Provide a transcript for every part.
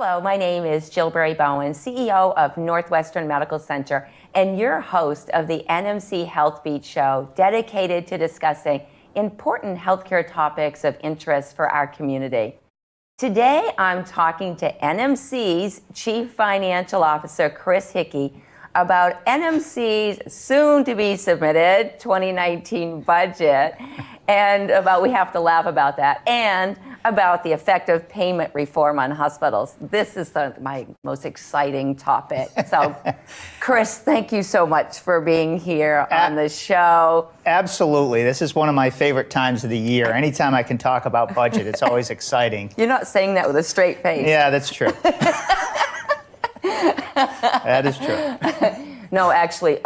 Hello, my name is Jill Berry-Bowen, CEO of Northwestern Medical Center and your host of the NMC Health Beat Show, dedicated to discussing important healthcare topics of interest for our community. Today, I'm talking to NMC's Chief Financial Officer, Chris Hickey, about NMC's soon-to-be submitted 2019 budget, and we have to laugh about that, and about the effective payment reform on hospitals. This is my most exciting topic. So, Chris, thank you so much for being here on the show. Absolutely. This is one of my favorite times of the year. Anytime I can talk about budget, it's always exciting. You're not saying that with a straight face. Yeah, that's true. That is true. No, actually,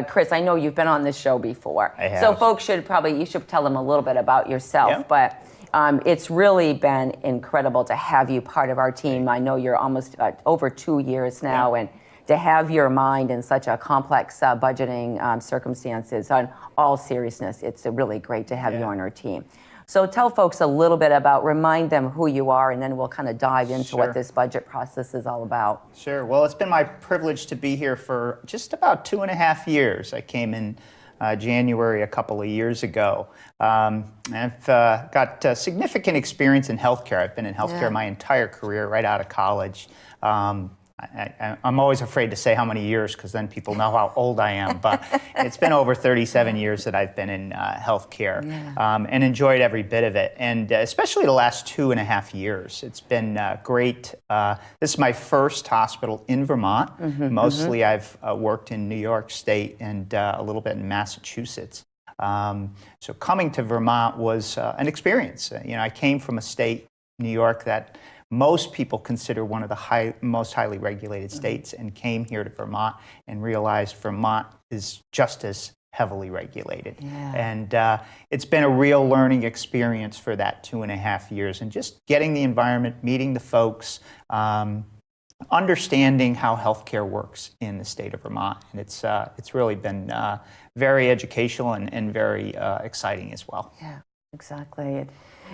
Chris, I know you've been on this show before. I have. So folks you should tell them a little bit about yourself. Yep. But it's really been incredible to have you part of our team. I know you're almost over 2 years now, and to have your mind in such a complex budgeting circumstances, on all seriousness, it's really great to have you on our team. So tell folks a little bit remind them who you are, and then we'll kind of dive into what this budget process is all about. Sure. Well, it's been my privilege to be here for just about 2.5 years. I came in January a couple of years ago. I've got significant experience in healthcare. I've been in healthcare my entire career, right out of college. I'm always afraid to say how many years, because then people know how old I am. But it's been over 37 years that I've been in healthcare, and enjoyed every bit of it. And especially the last 2.5 years, it's been great. This is my first hospital in Vermont. Mostly I've worked in New York State and a little bit in Massachusetts. So coming to Vermont was an experience. I came from a state, New York, that most people consider one of the most highly regulated states, and came here to Vermont and realized Vermont is just as heavily regulated. And it's been a real learning experience for that 2.5 years, and just getting the environment, meeting the folks, understanding how healthcare works in the state of Vermont. And it's really been very educational and very exciting as well. Yeah, exactly.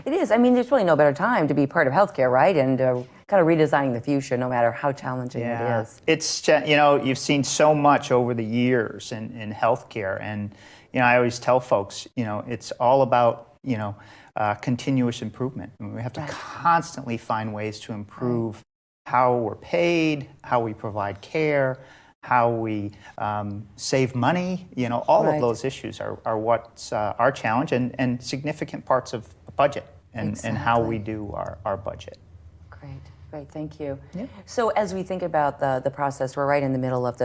It is. I mean, there's really no better time to be part of healthcare, right? And kind of redesigning the future, no matter how challenging it is. It's, you've seen so much over the years in healthcare. And, I always tell folks, it's all about, continuous improvement. And we have to constantly find ways to improve how we're paid, how we provide care, how we save money. All of those issues are what's our challenge, and significant parts of budget and how we do our budget. Great, thank you. So as we think about the process, we're right in the middle of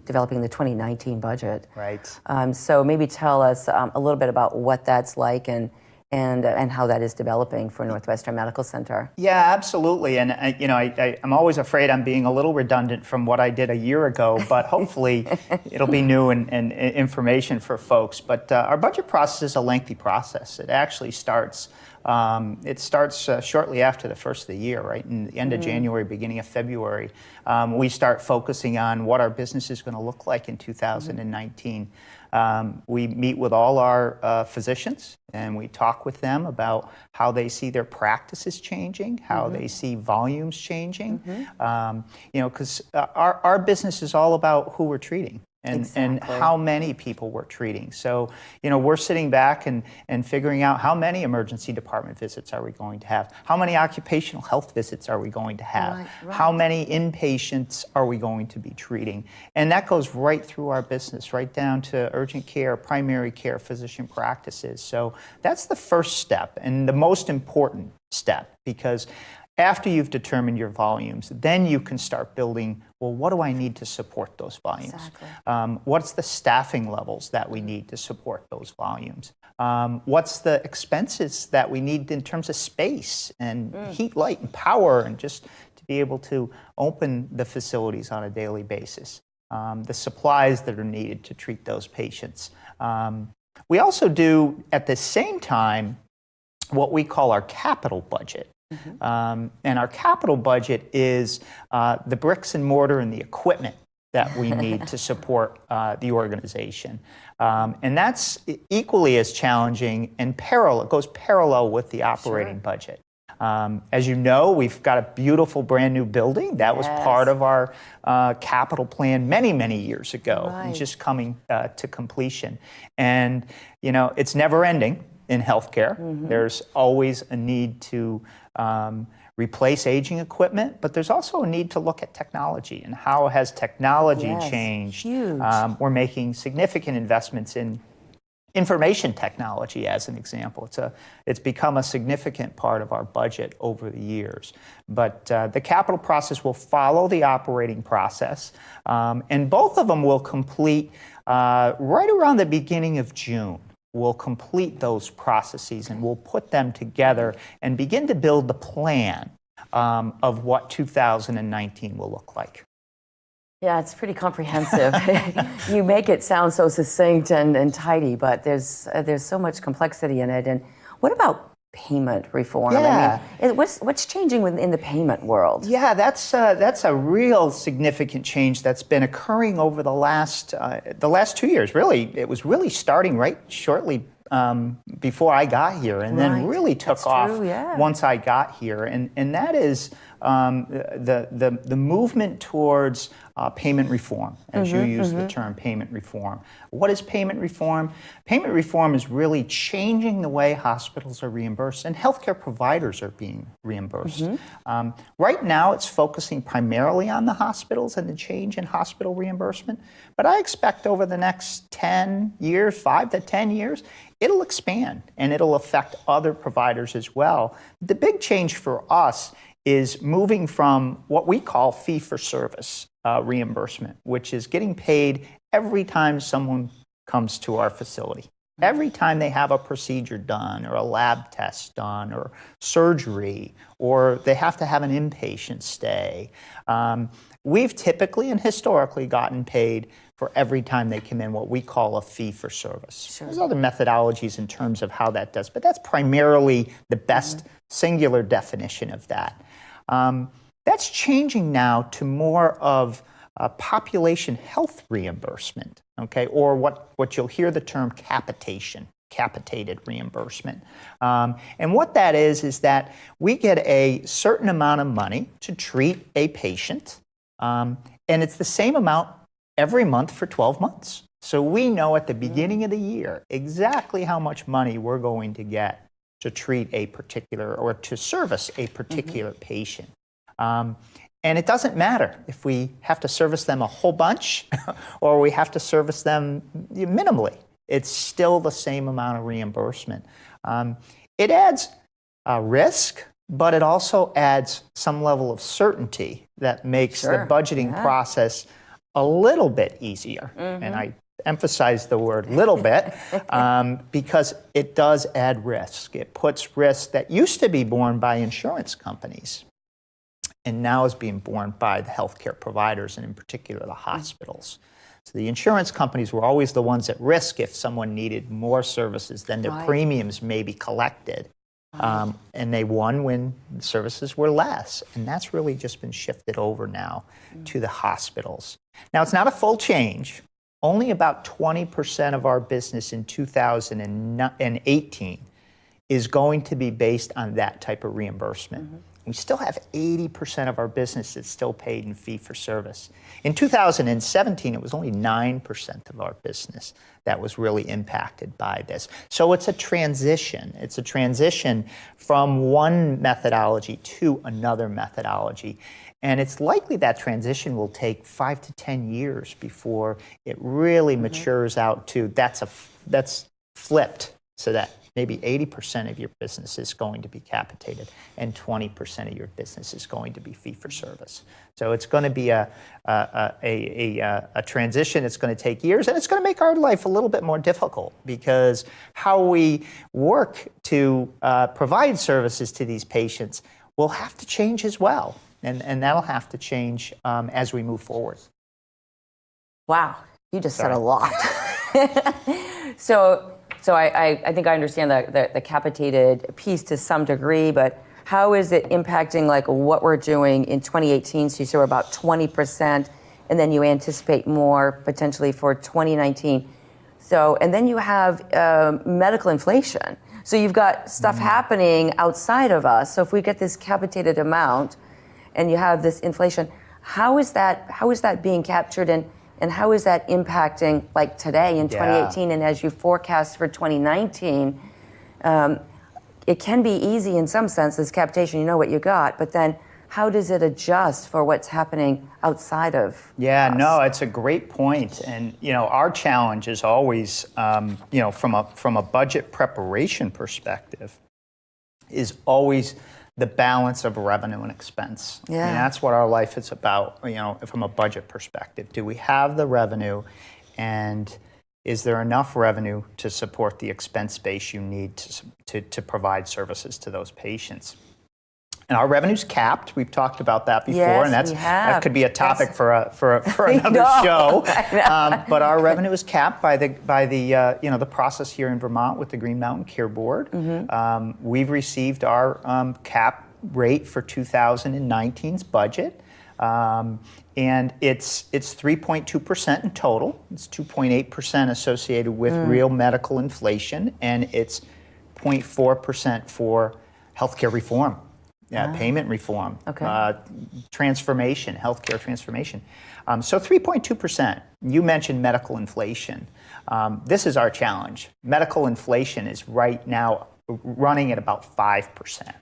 developing the 2019 budget. Right. So maybe tell us a little bit about what that's like and how that is developing for Northwestern Medical Center. Yeah, absolutely. And I'm always afraid I'm being a little redundant from what I did a year ago, but hopefully it'll be new and information for folks. But our budget process is a lengthy process. It actually starts shortly after the first of the year, right? In the end of January, beginning of February, we start focusing on what our business is going to look like in 2019. We meet with all our physicians, and we talk with them about how they see their practices changing, how they see volumes changing. Because our business is all about who we're treating. And how many people we're treating. So, we're sitting back and figuring out how many emergency department visits are we going to have? How many occupational health visits are we going to have? How many inpatients are we going to be treating? And that goes right through our business, right down to urgent care, primary care, physician practices. So that's the first step, and the most important step, because after you've determined your volumes, then you can start building, well, what do I need to support those volumes? What's the staffing levels that we need to support those volumes? What's the expenses that we need in terms of space and heat, light, and power, and just to be able to open the facilities on a daily basis? The supplies that are needed to treat those patients. We also do, at the same time, what we call our capital budget. And our capital budget is the bricks and mortar and the equipment that we need to support the organization. And that's equally as challenging and it goes parallel with the operating budget. As you know, we've got a beautiful brand new building. That was part of our capital plan many, many years ago, and just coming to completion. And, you know, it's never ending in healthcare. There's always a need to replace aging equipment, but there's also a need to look at technology and how has technology changed. Huge. We're making significant investments in information technology, as an example. It's become a significant part of our budget over the years. But the capital process will follow the operating process, and both of them will complete right around the beginning of June. We'll complete those processes and we'll put them together and begin to build the plan of what 2019 will look like. Yeah, it's pretty comprehensive. You make it sound so succinct and tidy, but there's so much complexity in it. And what about payment reform? Yeah. I mean, what's changing in the payment world? Yeah, that's a real significant change that's been occurring over the last 2 years. Really, it was really starting right shortly before I got here, and then really took off once I got here. And that is the movement towards payment reform, as you use the term payment reform. What is payment reform? Payment reform is really changing the way hospitals are reimbursed and healthcare providers are being reimbursed. Right now, it's focusing primarily on the hospitals and the change in hospital reimbursement. But I expect over the next 10 years, 5 to 10 years, it'll expand and it'll affect other providers as well. The big change for us is moving from what we call fee-for-service reimbursement, which is getting paid every time someone comes to our facility. Every time they have a procedure done or a lab test done or surgery, or they have to have an inpatient stay. We've typically and historically gotten paid for every time they come in, what we call a fee-for-service. There's other methodologies in terms of how that does, but that's primarily the best singular definition of that. That's changing now to more of population health reimbursement, okay, or what you'll hear the term capitation, capitated reimbursement. And what that is that we get a certain amount of money to treat a patient, and it's the same amount every month for 12 months. So we know at the beginning of the year exactly how much money we're going to get to treat a particular or to service a particular patient. And it doesn't matter if we have to service them a whole bunch or we have to service them minimally. It's still the same amount of reimbursement. It adds risk, but it also adds some level of certainty that makes the budgeting process a little bit easier. And I emphasize the word little bit because it does add risk. It puts risk that used to be borne by insurance companies and now is being borne by the healthcare providers and in particular the hospitals. So the insurance companies were always the ones at risk if someone needed more services than their premiums may be collected. And they won when the services were less. And that's really just been shifted over now to the hospitals. Now, it's not a full change. Only about 20% of our business in 2018 is going to be based on that type of reimbursement. We still have 80% of our business that's still paid in fee-for-service. In 2017, it was only 9% of our business that was really impacted by this. So it's a transition. It's a transition from one methodology to another methodology. And it's likely that transition will take 5 to 10 years before it really matures out to that's flipped so that maybe 80% of your business is going to be capitated and 20% of your business is going to be fee-for-service. So it's going to be a transition. It's going to take years, and it's going to make our life a little bit more difficult because how we work to provide services to these patients will have to change as well, and that'll have to change as we move forward. Wow, you just said a lot. So I think I understand the capitated piece to some degree, but how is it impacting like what we're doing in 2018? So you said we're about 20%, and then you anticipate more potentially for 2019. So, and then you have medical inflation. So you've got stuff happening outside of us. So if we get this capitated amount and you have this inflation, how is that being captured, and how is that impacting like today in 2018 and as you forecast for 2019? It can be easy in some sense, this capitation, you know what you got, but then how does it adjust for what's happening outside of us? No, it's a great point. And, our challenge is always, from a budget preparation perspective, is always the balance of revenue and expense. Yeah. And that's what our life is about, from a budget perspective. Do we have the revenue, and is there enough revenue to support the expense base you need to provide services to those patients? And our revenue's capped. We've talked about that before, yes, and that could be a topic for another show. But our revenue is capped by the process here in Vermont with the Green Mountain Care Board. We've received our cap rate for 2019's budget, and it's 3.2% in total. It's 2.8% associated with real medical inflation, and it's 0.4% for healthcare reform. Payment reform, transformation, healthcare transformation. So 3.2%. You mentioned medical inflation. This is our challenge. Medical inflation is right now running at about 5%.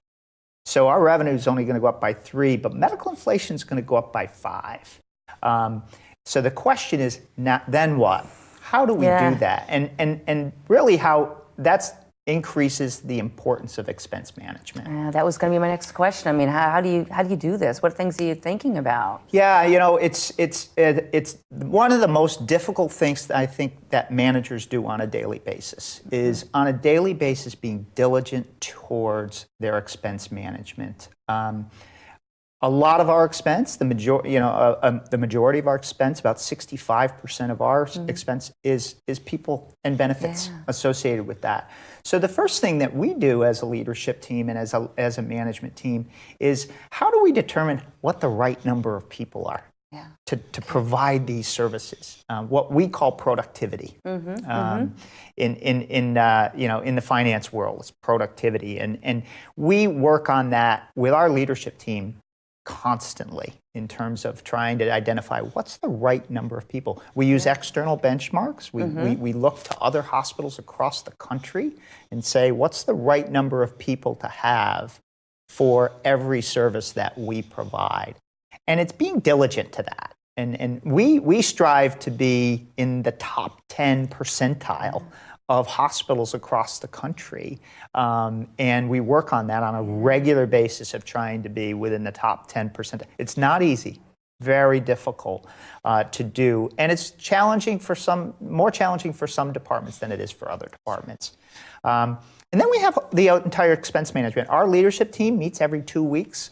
So our revenue is only going to go up by 3%, but medical inflation is going to go up by 5%. So the question is, then what? How do we do that? And really how that's increases the importance of expense management. That was going to be my next question. I mean, how do you do this? What things are you thinking about? Yeah, it's one of the most difficult things that I think that managers do on a daily basis is on a daily basis being diligent towards their expense management. A lot of our expense, the majority of our expense, about 65% of our expense is people and benefits associated with that. So the first thing that we do as a leadership team and as a management team is how do we determine what the right number of people are to provide these services? What we call productivity. In the finance world, it's productivity, and we work on that with our leadership team constantly in terms of trying to identify what's the right number of people. We use external benchmarks. We look to other hospitals across the country and say, what's the right number of people to have for every service that we provide? And it's being diligent to that. And we strive to be in the top 10 percentile of hospitals across the country. And we work on that on a regular basis of trying to be within the top 10%. It's not easy, very difficult to do. And it's more challenging for some departments than it is for other departments. And then we have the entire expense management. Our leadership team meets every 2 weeks.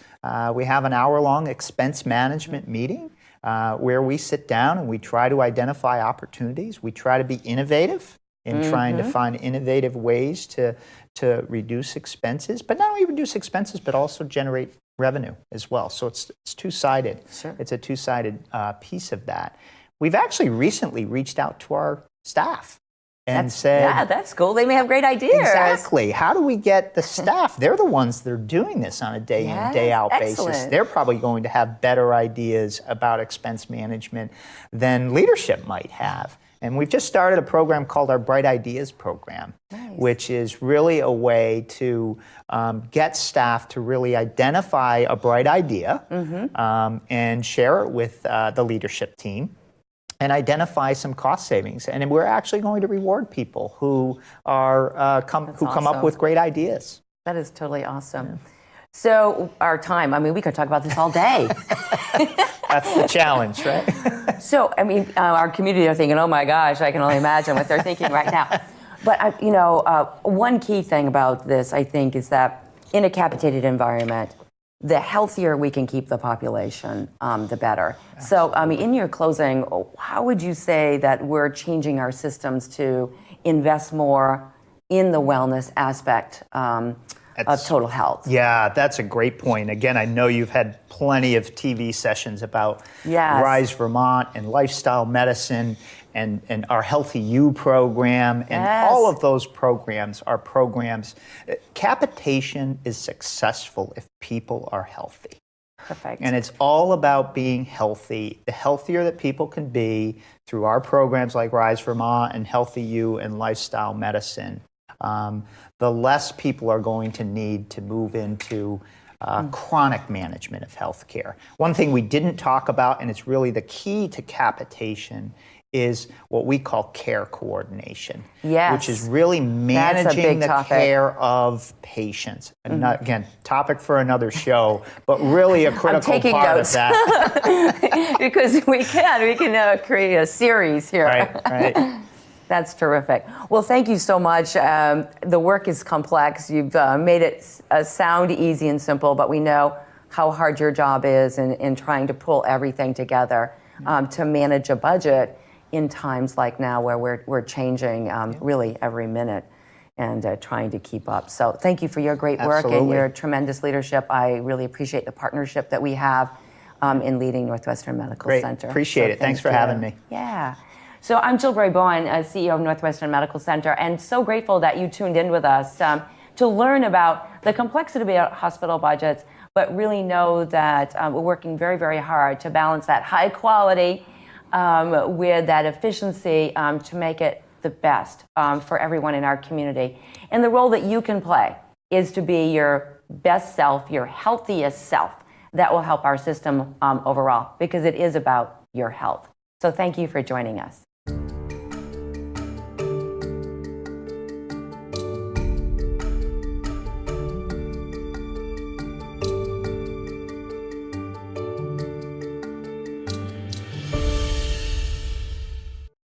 We have an hour-long expense management meeting where we sit down and we try to identify opportunities. We try to be innovative in trying to find innovative ways to reduce expenses, but not only reduce expenses, but also generate revenue as well. So it's two-sided. Sure. It's a two-sided piece of that. We've actually recently reached out to our staff and said, yeah, that's cool. They may have great ideas. Exactly. How do we get the staff? They're the ones that are doing this on a day in, day out basis. They're probably going to have better ideas about expense management than leadership might have. And we've just started a program called our Bright Ideas program, which is really a way to get staff to really identify a bright idea and share it with the leadership team and identify some cost savings. And we're actually going to reward people who come up with great ideas. That is totally awesome. Yeah. So our time, I mean, we could talk about this all day. That's the challenge, right? So, I mean, our community are thinking, oh my gosh, I can only imagine what they're thinking right now. But, one key thing about this, I think, is that in a capitated environment, the healthier we can keep the population, the better. Absolutely. So, I mean, in your closing, how would you say that we're changing our systems to invest more in the wellness aspect of total health. Yeah, that's a great point. Again, I know you've had plenty of TV sessions about Rise Vermont and lifestyle medicine and our Healthy You program. And all of those programs are programs. Capitation is successful if people are healthy. Perfect. And it's all about being healthy. The healthier that people can be through our programs like Rise Vermont and Healthy You and lifestyle medicine, the less people are going to need to move into chronic management of healthcare. One thing we didn't talk about, and it's really the key to capitation, is what we call care coordination, which is really managing the care of patients. And again, topic for another show, but really a critical part of that. Because we can create a series here. Right. That's terrific. Well, thank you so much. The work is complex. You've made it sound easy and simple, but we know how hard your job is in trying to pull everything together to manage a budget in times like now where we're changing really every minute and trying to keep up. So thank you for your great work and your tremendous leadership. I really appreciate the partnership that we have in leading Northwestern Medical Center. Appreciate it. Thanks for having me. Yeah. So I'm Jill Bowen, CEO of Northwestern Medical Center, and so grateful that you tuned in with us to learn about the complexity of hospital budgets, but really know that we're working very, very hard to balance that high quality with that efficiency to make it the best for everyone in our community. And the role that you can play is to be your best self, your healthiest self. That will help our system overall, because it is about your health. So thank you for joining us.